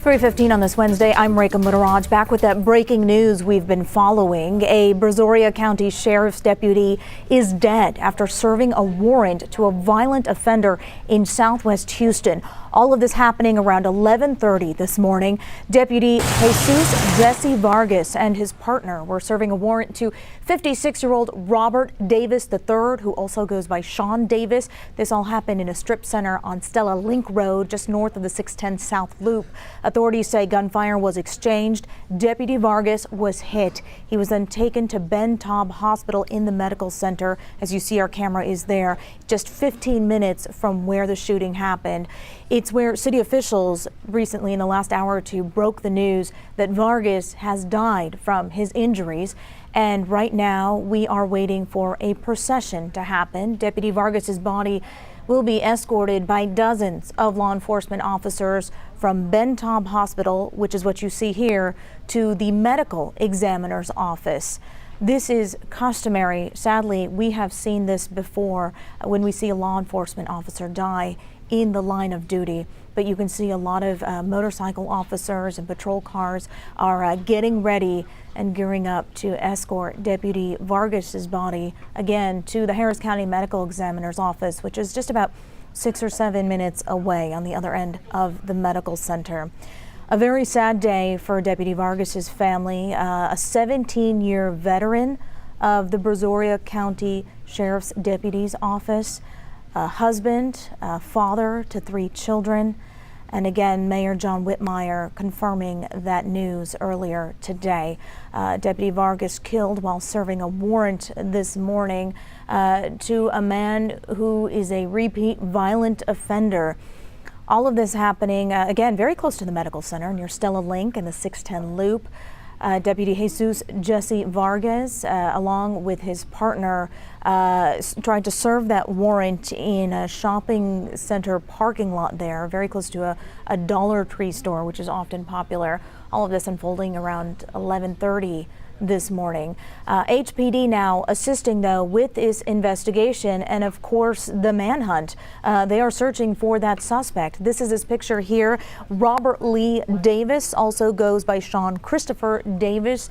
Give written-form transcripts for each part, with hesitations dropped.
3:15 on this Wednesday. I'm Rekha Muttaraj, back with that breaking news we've been following. A Brazoria County Sheriff's deputy is dead after serving a warrant to a violent offender in Southwest Houston. All of this happening around 11:30 this morning. Deputy Jesus Jesse Vargas and his partner were serving a warrant to 56-year-old Robert Davis III, who also goes by Sean Davis. This all happened in a strip center on Stella Link Road, just north of the 610 South Loop. Authorities say gunfire was exchanged. Deputy Vargas was hit. He was then taken to Ben Taub Hospital in the medical center. As you see, our camera is there, just 15 minutes from where the shooting happened. It's where city officials recently, in the last hour or two, broke the news that Vargas has died from his injuries. And right now, we are waiting for a procession to happen. Deputy Vargas's body will be escorted by dozens of law enforcement officers from Ben Taub Hospital, which is what you see here, to the medical examiner's office. This is customary. Sadly, we have seen this before when we see a law enforcement officer die in the line of duty. But you can see a lot of motorcycle officers and patrol cars are getting ready and gearing up to escort Deputy Vargas's body again to the Harris County Medical Examiner's office, which is just about 6 or 7 minutes away on the other end of the medical center. A very sad day for Deputy Vargas's family, a 17-year veteran of the Brazoria County Sheriff's Deputy's Office, a husband, a father to 3 children. And again, Mayor John Whitmire confirming that news earlier today. Deputy Vargas killed while serving a warrant this morning to a man who is a repeat violent offender. All of this happening, again, very close to the medical center near Stella Link and the 610 Loop. Deputy Jesus Jesse Vargas, along with his partner, tried to serve that warrant in a shopping center parking lot there, very close to a Dollar Tree store, which is often popular. All of this unfolding around 11:30 this morning. HPD now assisting, though, with this investigation and, of course, the manhunt. They are searching for that suspect. This is his picture here. Robert Lee Davis also goes by Sean Christopher Davis.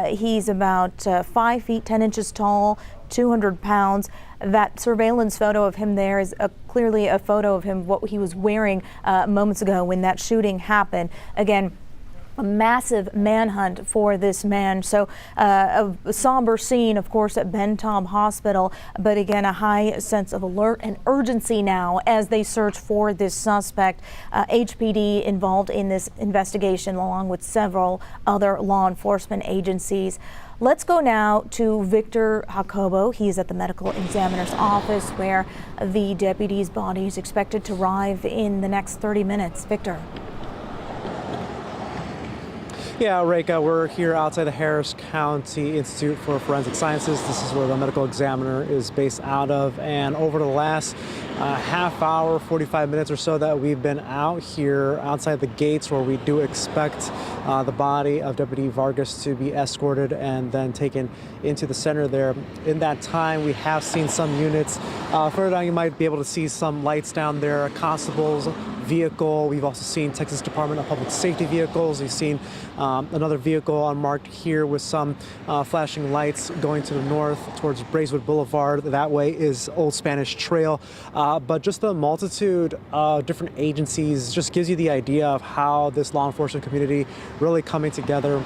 He's about 5 feet 10 inches tall, 200 pounds. That surveillance photo of him there is clearly a photo of him, what he was wearing moments ago when that shooting happened. Again, a massive manhunt for this man. So a somber scene, of course, at Ben Taub Hospital, but again, a high sense of alert and urgency now as they search for this suspect. HPD involved in this investigation along with several other law enforcement agencies. Let's go now to Victor Jacobo. He's at the medical examiner's office where the deputy's body is expected to arrive in the next 30 minutes. Victor. Yeah, Rekha, we're here outside the Harris County Institute for Forensic Sciences. This is where the medical examiner is based out of. And over the last half hour, 45 minutes or so that we've been out here outside the gates where we do expect the body of Deputy Vargas to be escorted and then taken into the center there. In that time, we have seen some units. Further down, you might be able to see some lights down there, a constable's vehicle. We've also seen Texas Department of Public Safety vehicles. We've seen another vehicle unmarked here with some flashing lights going to the north towards Braeswood Boulevard. That way is Old Spanish Trail. But just the multitude of different agencies just gives you the idea of how this law enforcement community really coming together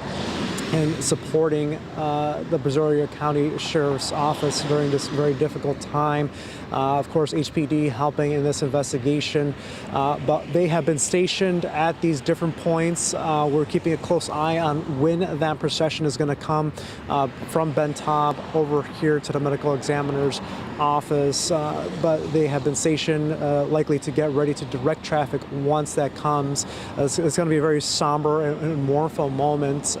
and supporting the Brazoria County Sheriff's Office during this very difficult time. Of course, HPD helping in this investigation, but they have been stationed at these different points. We're keeping a close eye on when that procession is going to come from Ben Taub over here to the medical examiner's office, but they have been stationed likely to get ready to direct traffic once that comes. It's going to be a very somber and mournful moment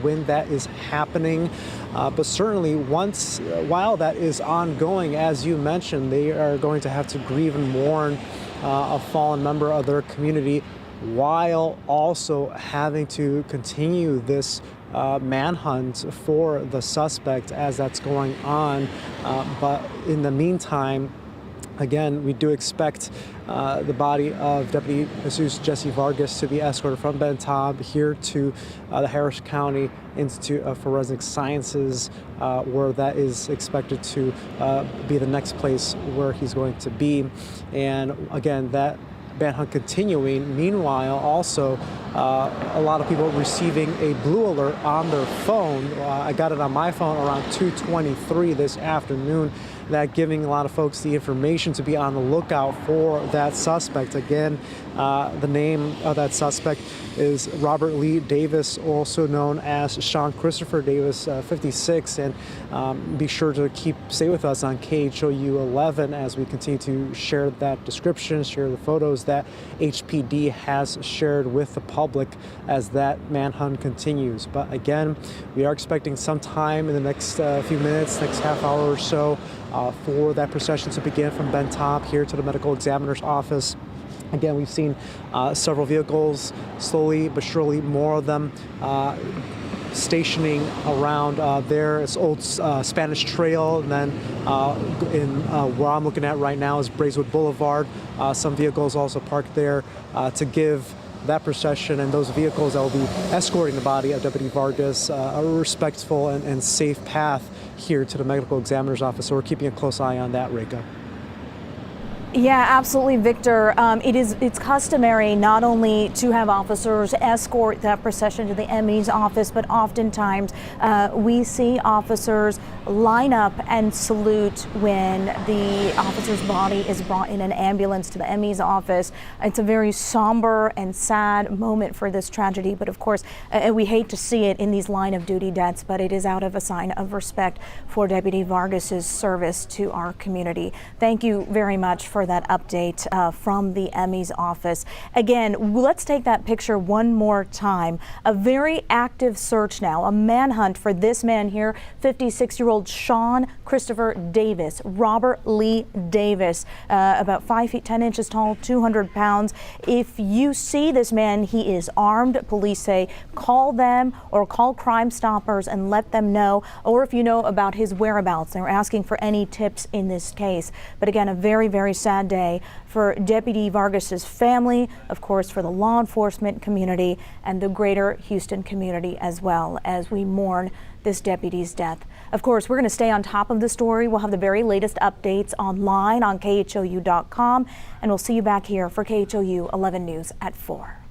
when that is happening. But certainly while that is ongoing, as you mentioned, they are going to have to grieve and mourn a fallen member of their community while also having to continue this manhunt for the suspect as that's going on. But in the meantime, Again, we do expect the body of Deputy Jesus Jesse Vargas to be escorted from Ben Taub here to the Harris County Institute of Forensic Sciences, where that is expected to be the next place where he's going to be. And again, that manhunt continuing. Meanwhile, also a lot of people receiving a blue alert on their phone. I got it on my phone around 2:23 this afternoon, that giving a lot of folks the information to be on the lookout for that suspect. Again, the name of that suspect is Robert Lee Davis, also known as Sean Christopher Davis, 56. And be sure to stay with us on KHOU 11 as we continue to share that description, share the photos that HPD has shared with the public as that manhunt continues. But again, we are expecting some time in the next few minutes, next half hour or so, for that procession to begin from Ben Taub here to the medical examiner's office. Again, we've seen several vehicles, slowly but surely more of them stationing around there. It's Old Spanish Trail, and then where I'm looking at right now is Braeswood Boulevard. Some vehicles also parked there to give that procession and those vehicles that will be escorting the body of Deputy Vargas a respectful and safe path here to the medical examiner's office. So we're keeping a close eye on that, Reka. Yeah, absolutely, Victor. It's customary not only to have officers escort that procession to the ME's office, but oftentimes we see officers line up and salute when the officer's body is brought in an ambulance to the ME's office. It's a very somber and sad moment for this tragedy, but of course, we hate to see it in these line of duty deaths, but it is out of a sign of respect for Deputy Vargas's service to our community. Thank you very much for that update from the ME's office. Again, let's take that picture one more time. A very active search now, a manhunt for this man here, 56-year-old Sean Christopher Davis, Robert Lee Davis, about 5 feet 10 inches tall, 200 pounds. If you see this man, he is armed. Police say call them or call Crime Stoppers and let them know, or if you know about his whereabouts, they're asking for any tips in this case. But again, a very, very sad day for Deputy Vargas's family, of course, for the law enforcement community and the greater Houston community as well, as we mourn this deputy's death. Of course, we're going to stay on top of the story. We'll have the very latest updates online on KHOU.com, and we'll see you back here for KHOU 11 News at 4.